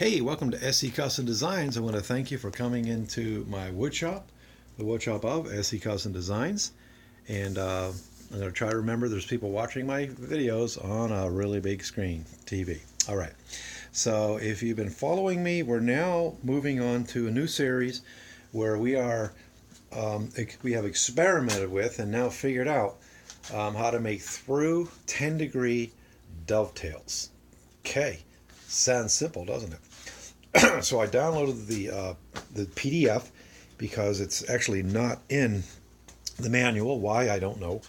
Hey, welcome to SE Custom Designs. I want to thank you for coming into my wood shop, the wood shop of SE Custom Designs. And I'm going to try to remember there's people watching my videos on a really big screen, TV. All right. So if you've been following me, we're now moving on to a new series where we have experimented with and now figured out how to make through 10-degree dovetails. Okay. Sounds simple, doesn't it? So I downloaded the PDF because it's actually not in the manual. Why, I don't know.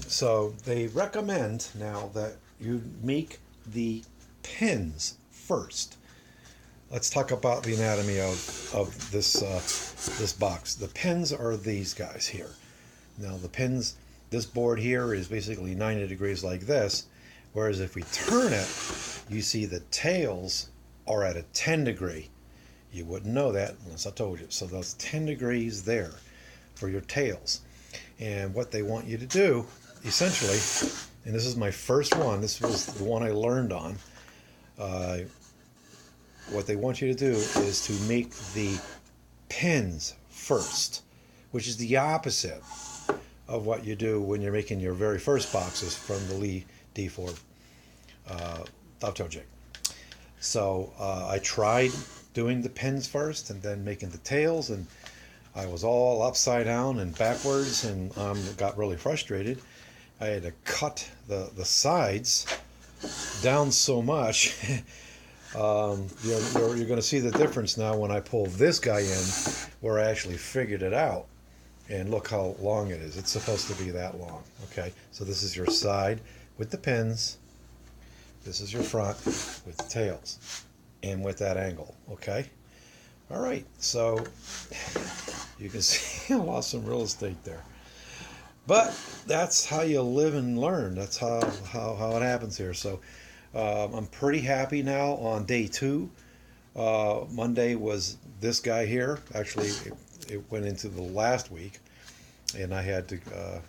So they recommend now that you make the pins first. Let's talk about the anatomy of this box. The pins are these guys here. Now the pins, this board here is basically 90 degrees like this, whereas if we turn it, you see the tails are at a 10 degree. You wouldn't know that unless I told you. So those 10 degrees there for your tails. And what they want you to do, essentially, and this is my first one, this was the one I learned on, what they want you to do is to make the pins first, which is the opposite of what you do when you're making your very first boxes from the LEIGH D4R dovetail jig. So I tried doing the pins first and then making the tails, and I was all upside down and backwards and got really frustrated. I had to cut the sides down so much. You're going to see the difference now when I pull this guy in, where I actually figured it out. And look how long it is. It's supposed to be that long. Okay, so this is your side with the pins. This is your front with the tails and with that angle. Okay, all right, so you can see I lost some real estate there, but that's how you live and learn. That's how it happens here. So I'm pretty happy now on day 2. Monday was this guy here. Actually, it went into the last week, and I had to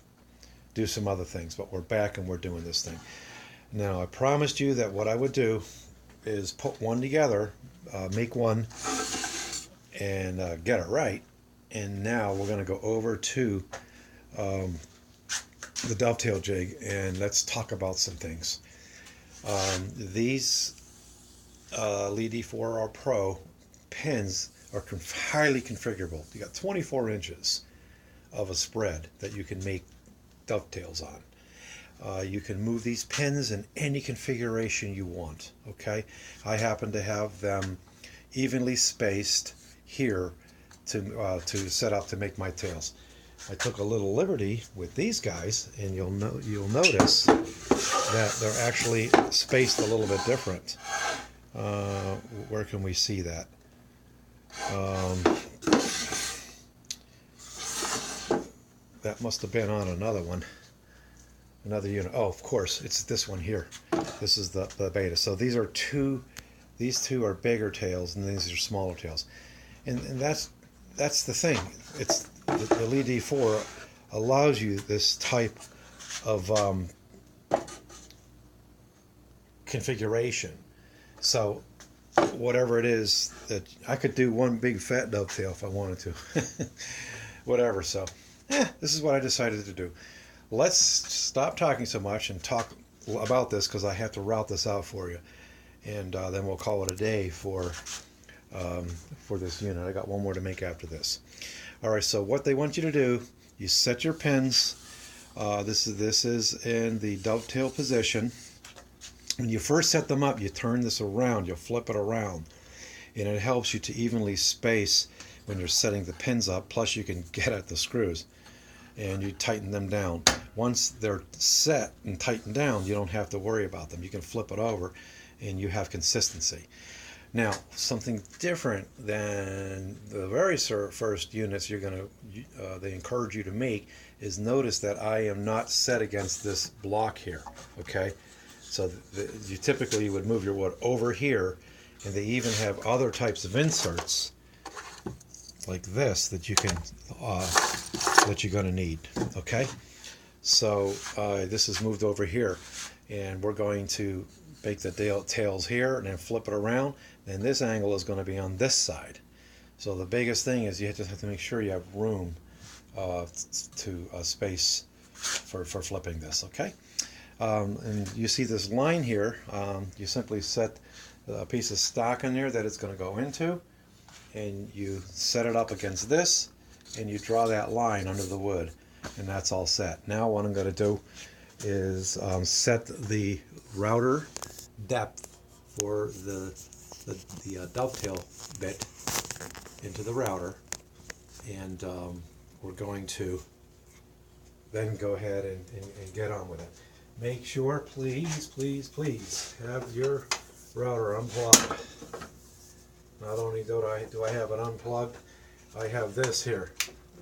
do some other things, but we're back and we're doing this thing. Now, I promised you that what I would do is put one together, make one, and get it right. And now we're going to go over to the dovetail jig, and let's talk about some things. These LEIGH D4R Pro pins are highly configurable. You got 24 inches of a spread that you can make dovetails on. You can move these pins in any configuration you want. Okay, I happen to have them evenly spaced here to set up to make my tails. I took a little liberty with these guys, and you'll notice that they're actually spaced a little bit different. Where can we see that? That must have been on another one. Another unit. Oh, of course, it's this one here. This is the beta. So these two are bigger tails, and these are smaller tails. And that's the thing. It's the LEIGH D4 allows you this type of configuration. So whatever it is that I could do, one big fat dovetail if I wanted to. Whatever. So this is what I decided to do. Let's stop talking so much and talk about this, because I have to route this out for you, and then we'll call it a day for this unit. I got one more to make after this. All right. So what they want you to do, you set your pins. This is in the dovetail position. When you first set them up, you turn this around. You'll flip it around, and it helps you to evenly space when you're setting the pins up. Plus, you can get at the screws, and you tighten them down. Once they're set and tightened down, you don't have to worry about them. You can flip it over, and you have consistency. Now, something different than the very first units they encourage you to make is notice that I am not set against this block here. Okay, so you typically would move your wood over here, and they even have other types of inserts like this that you can that you're going to need. Okay, so this is moved over here, and we're going to Bake the tails here and then flip it around. Then this angle is going to be on this side. So the biggest thing is you just have to make sure you have room to space for flipping this, okay? And you see this line here, you simply set a piece of stock in there that it's going to go into, and you set it up against this, and you draw that line under the wood, and that's all set. Now what I'm going to do is set the router depth for the dovetail bit into the router, and we're going to then go ahead and get on with it. Make sure, please, please, please, have your router unplugged. Not only do I have it unplugged, I have this here,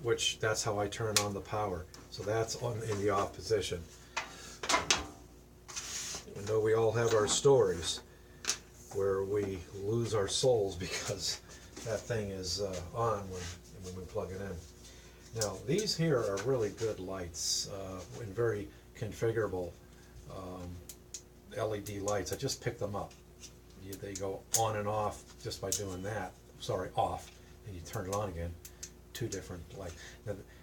which that's how I turn on the power. So that's in the off position. I know we all have our stories where we lose our souls because that thing is on when we plug it in. Now these here are really good lights and very configurable LED lights. I just picked them up. They go on and off just by doing that. Sorry, off, and you turn it on again. Two different lights.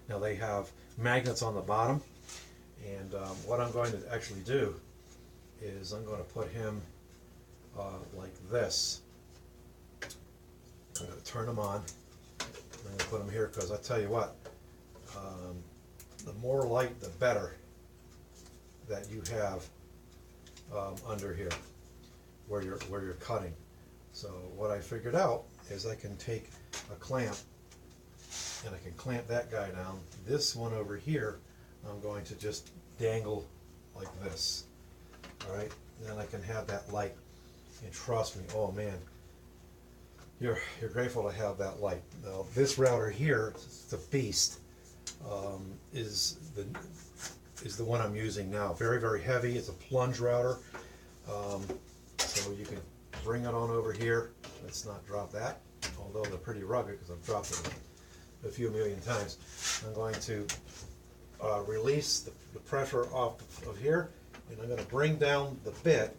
Now they have magnets on the bottom, and what I'm going to actually do is I'm going to put him like this. I'm going to turn them on. I'm going to put them here because I tell you what, the more light the better that you have under here where you're cutting. So what I figured out is I can take a clamp and I can clamp that guy down. This one over here I'm going to just dangle like this. Alright, then I can have that light, and trust me, oh man, you're grateful to have that light. Now this router here, the beast, is the one I'm using now. Very, very heavy. It's a plunge router. So you can bring it on over here. Let's not drop that, although they're pretty rugged because I've dropped it a few million times. I'm going to release the pressure off of here, and I'm going to bring down the bit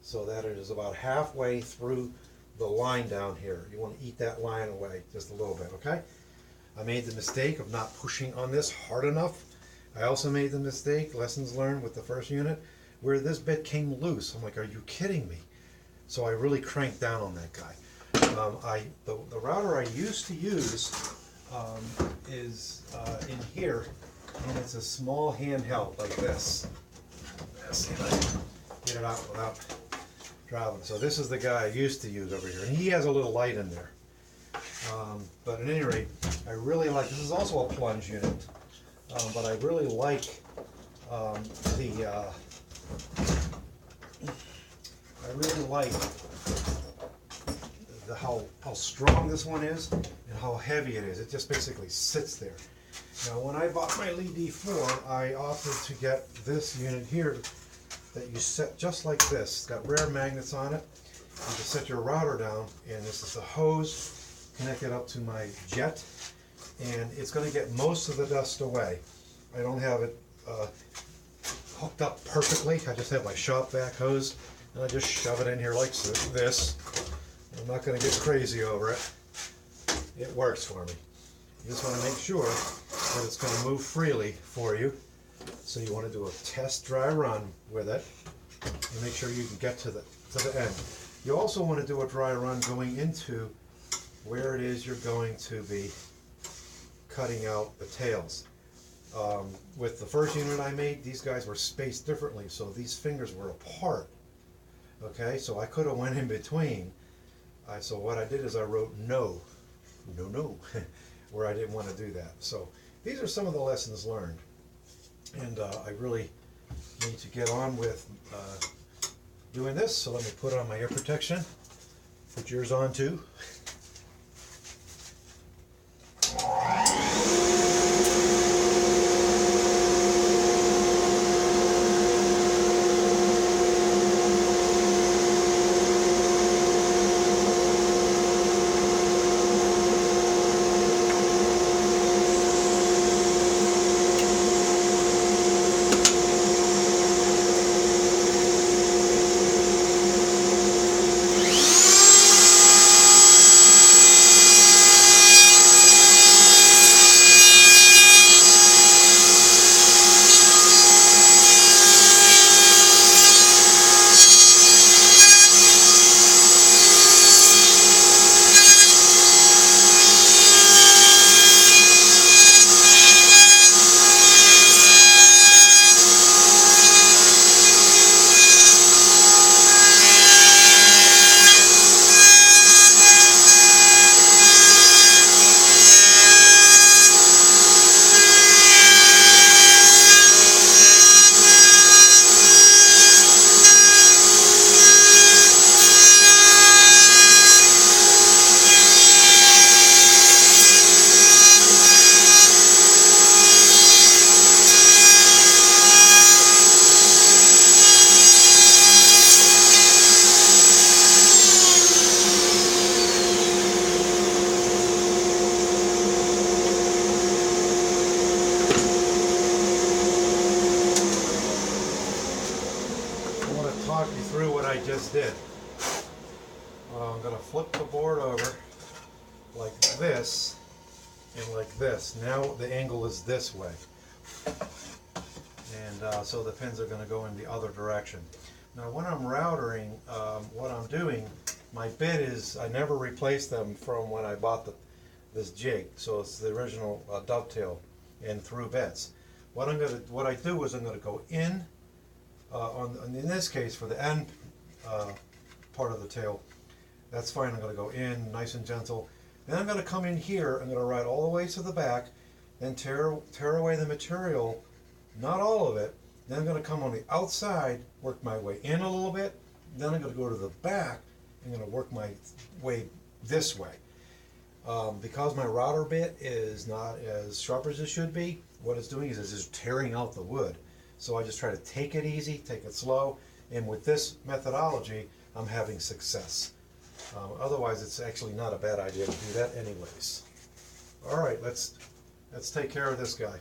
so that it is about halfway through the line down here. You want to eat that line away just a little bit, okay? I made the mistake of not pushing on this hard enough. I also made the mistake, lessons learned with the first unit, where this bit came loose. I'm like, are you kidding me? So I really cranked down on that guy. The router I used to use is in here, and it's a small handheld like this. Let's see if I can get it out without dropping. So this is the guy I used to use over here, and he has a little light in there. But at any rate, I really like, this is also a plunge unit, but I really like how strong this one is and how heavy it is. It just basically sits there. Now when I bought my LEIGH D4, I opted to get this unit here that you set just like this. It's got rear magnets on it. You can set your router down, and this is the hose connected up to my jet, and it's going to get most of the dust away. I don't have it hooked up perfectly. I just have my shop vac hose, and I just shove it in here like this. I'm not going to get crazy over it. It works for me. You just want to make sure that it's going to move freely for you. So you want to do a test dry run with it and make sure you can get to the end. You also want to do a dry run going into where it is you're going to be cutting out the tails. With the first unit I made, these guys were spaced differently, so these fingers were apart. Okay, so I could have went in between. So what I did is I wrote no, where I didn't want to do that. So these are some of the lessons learned, and I really need to get on with doing this. So let me put on my ear protection. Put yours on too. I'm going to flip the board over like this and like this. Now the angle is this way. And so the pins are going to go in the other direction. Now when I'm routering, what I'm doing, my bit is, I never replaced them from when I bought this jig. So it's the original dovetail and through bits. What I do is I'm going to go in, in this case for the end part of the tail. That's fine. I'm going to go in nice and gentle. Then I'm going to come in here. I'm going to ride all the way to the back, then tear away the material, not all of it. Then I'm going to come on the outside, work my way in a little bit. Then I'm going to go to the back. I'm going to work my way this way. Because my router bit is not as sharp as it should be, what it's doing is it's just tearing out the wood. So I just try to take it easy, take it slow, and with this methodology, I'm having success. Otherwise, it's actually not a bad idea to do that anyways. All right, let's take care of this guy.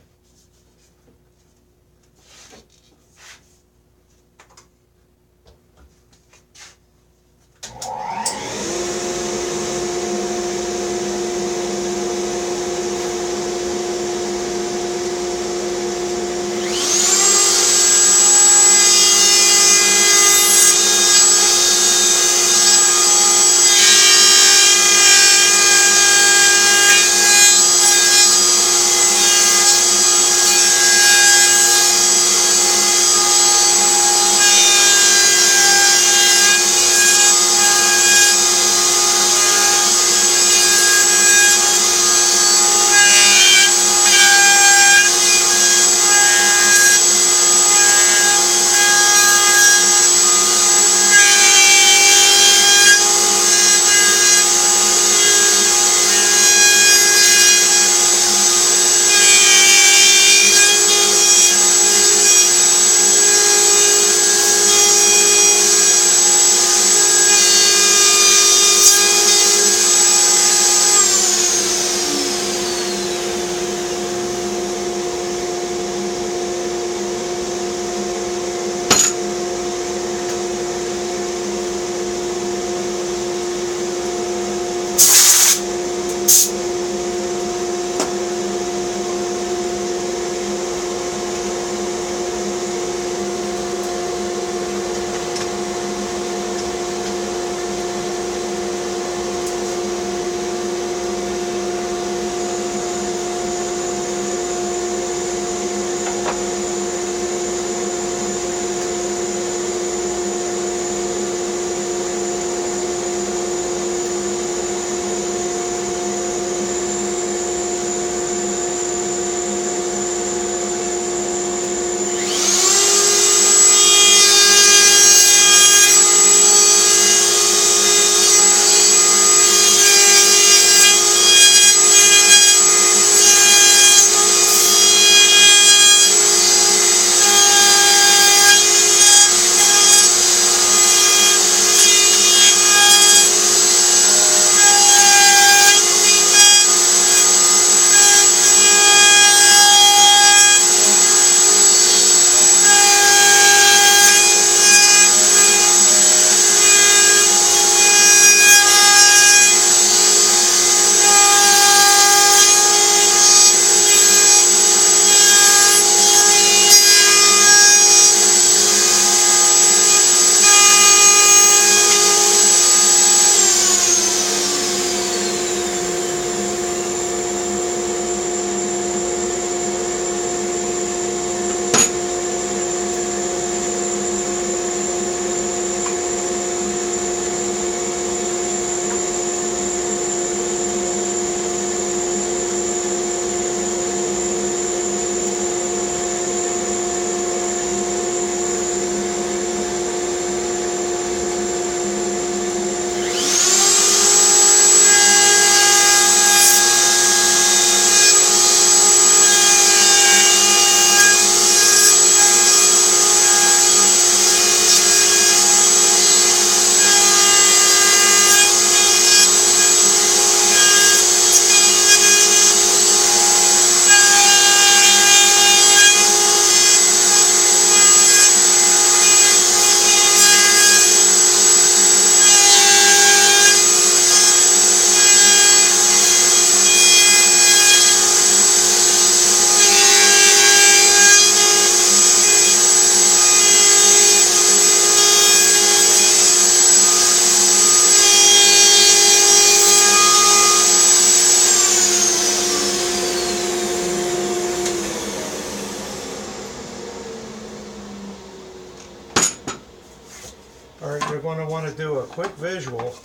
going to want to do a quick visual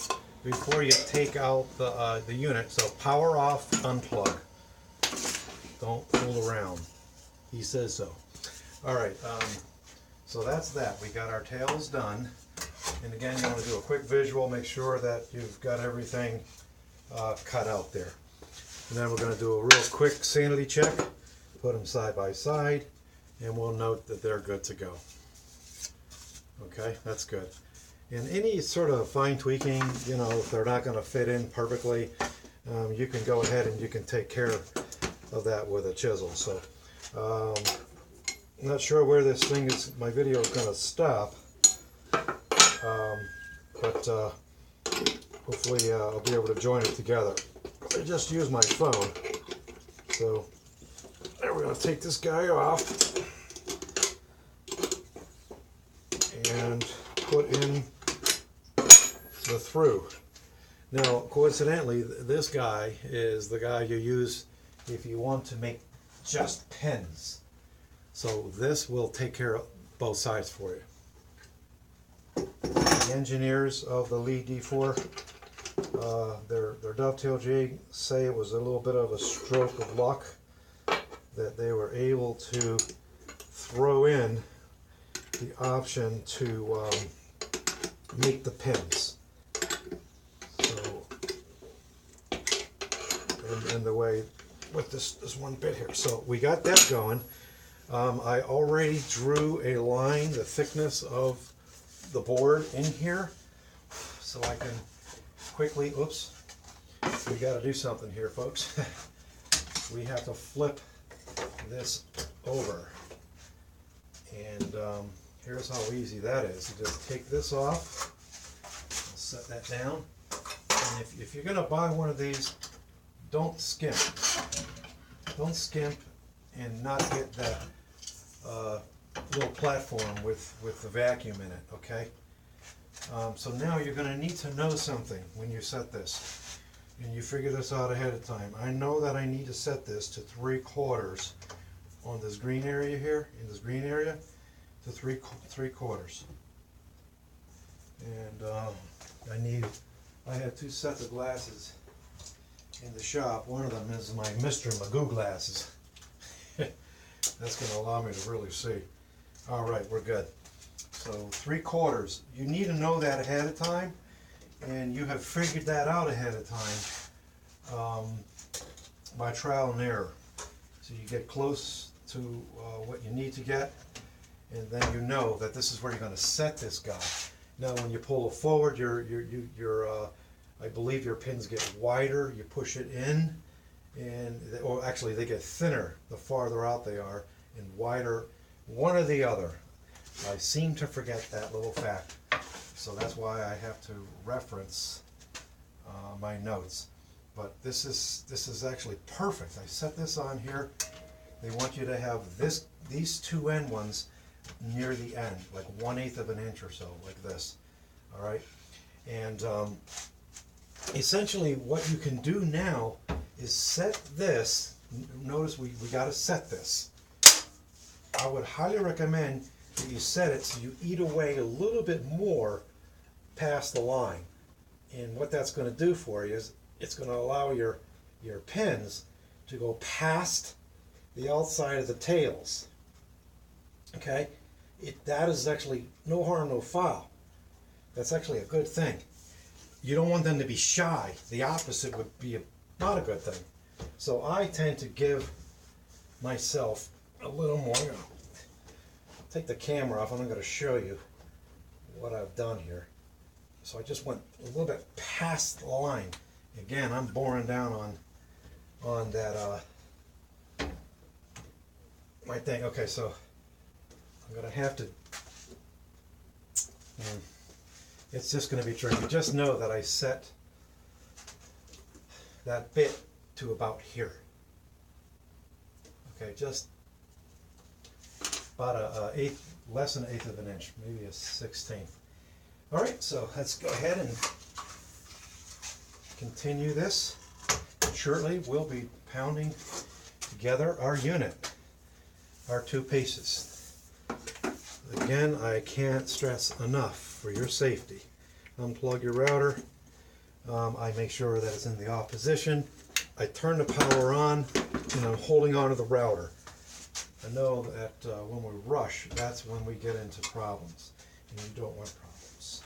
before you take out the unit. So power off, unplug. Don't fool around. He says so. All right, so that's that. We got our tails done. And again, you want to do a quick visual, make sure that you've got everything cut out there. And then we're going to do a real quick sanity check, put them side by side, and we'll note that they're good to go. Okay, that's good. And any sort of fine tweaking, you know, if they're not going to fit in perfectly, you can go ahead and you can take care of that with a chisel. So I'm not sure where this thing is, my video is going to stop, but hopefully I'll be able to join it together. I just use my phone. So there, we're going to take this guy off and put in the through. Now, coincidentally, this guy is the guy you use if you want to make just pins. So this will take care of both sides for you. The engineers of the LEIGH D4, their dovetail jig say it was a little bit of a stroke of luck that they were able to throw in the option to make the pins. So, and the way with this one bit here. So we got that going. I already drew a line, the thickness of the board in here, so I can quickly, oops, we got to do something here, folks. We have to flip this over. And here's how easy that is. You just take this off, I'll set that down. And if you're going to buy one of these, don't skimp. Don't skimp and not get that little platform with the vacuum in it, okay? So now you're going to need to know something when you set this. And you figure this out ahead of time. I know that I need to set this to 3/4 on this green area here, in this green area, to 3/4. And I have 2 sets of glasses in the shop. One of them is my Mr. Magoo glasses. That's going to allow me to really see. All right, we're good. So 3/4. You need to know that ahead of time, and you have figured that out ahead of time by trial and error. So you get close to what you need to get, and then you know that this is where you're going to set this guy. Now, when you pull it forward, I believe your pins get wider. You push it in, or actually they get thinner the farther out they are, and wider, one or the other. I seem to forget that little fact, so that's why I have to reference my notes. But this is actually perfect. I set this on here. They want you to have these 2 end ones near the end, like 1/8 of an inch or so, like this. All right, and essentially what you can do now is set this. Notice we got to set this. I would highly recommend that you set it so you eat away a little bit more past the line. And what that's going to do for you is it's going to allow your pins to go past the outside of the tails. Okay? That is actually no harm, no foul. That's actually a good thing. You don't want them to be shy. The opposite would be not a good thing. So I tend to give myself a little more. I'll take the camera off and I'm going to show you what I've done here. So I just went a little bit past the line. Again, I'm boring down on that my thing. Okay, so I'm going to have to, it's just going to be tricky. Just know that I set that bit to about here. Okay, just about less than 1/8 of an inch, maybe a 1/16. All right, so let's go ahead and continue this. Shortly, we'll be pounding together our unit, our 2 pieces. Again, I can't stress enough for your safety. unplug your router. I make sure that it's in the off position. I turn the power on and I'm holding on to the router. I know that when we rush, that's when we get into problems, and you don't want problems.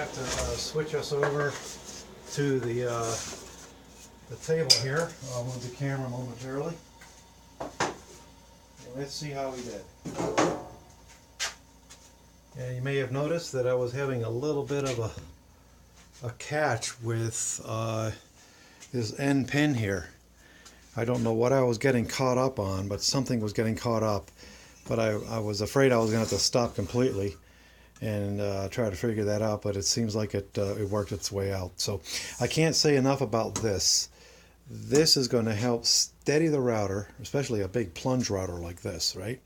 have to switch us over to the table here. I'll move the camera momentarily. And let's see how we did. And you may have noticed that I was having a little bit of a catch with this end pin here. I don't know what I was getting caught up on, but something was getting caught up. But I was afraid I was going to have to stop completely and try to figure that out, but it seems like it worked its way out. So I can't say enough about this. This is going to help steady the router, especially a big plunge router like this, right?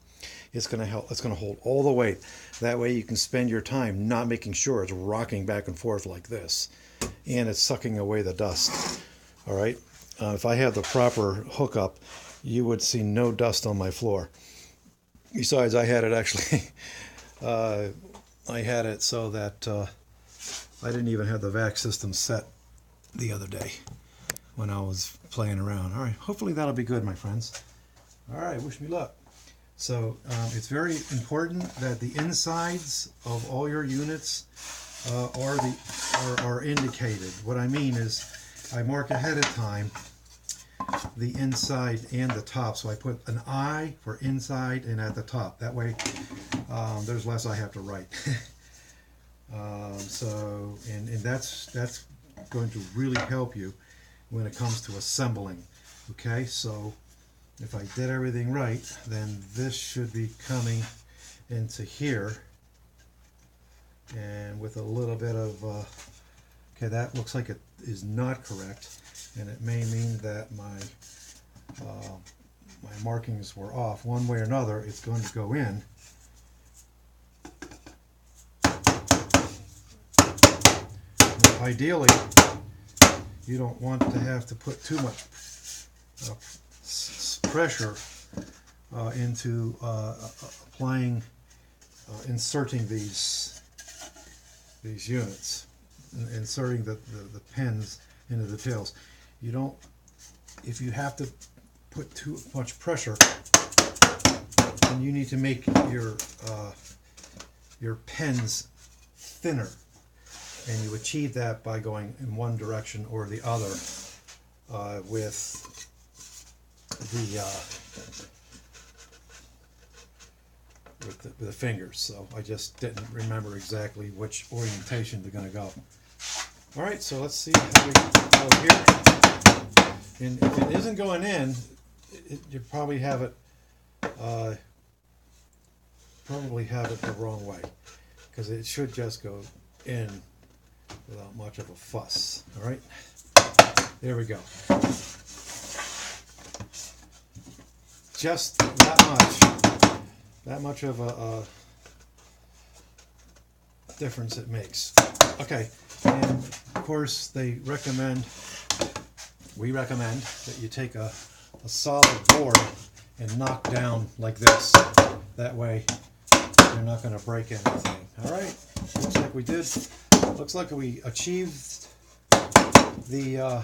It's going to help. It's going to hold all the weight. That way you can spend your time not making sure it's rocking back and forth like this, and it's sucking away the dust. All right. If I have the proper hookup, you would see no dust on my floor. Besides, I had it actually. I had it so that I didn't even have the vac system set the other day when I was playing around. All right. Hopefully that'll be good, my friends. All right. Wish me luck. So it's very important that the insides of all your units are indicated. What I mean is I mark ahead of time the inside and the top. So I put an I for inside and at the top. That way there's less I have to write. And that's going to really help you when it comes to assembling. Okay, so if I did everything right, then this should be coming into here, and with a little bit of okay, that looks like it is not correct, and it may mean that my markings were off. One way or another, it's going to go in. Now, ideally, you don't want to have to put too much pressure into inserting these units, inserting the pins into the tails. You don't, if you have to put too much pressure, then you need to make your pins thinner, and you achieve that by going in one direction or the other with the fingers. So I just didn't remember exactly which orientation they're going to go. All right, so let's see how we go here. And if it isn't going in, you probably have it the wrong way, because it should just go in without much of a fuss. All right, there we go. Just that much of a difference it makes. Okay, and of course we recommend that you take a solid board and knock down like this. That way you're not going to break anything. All right, looks like we did. Looks like we achieved the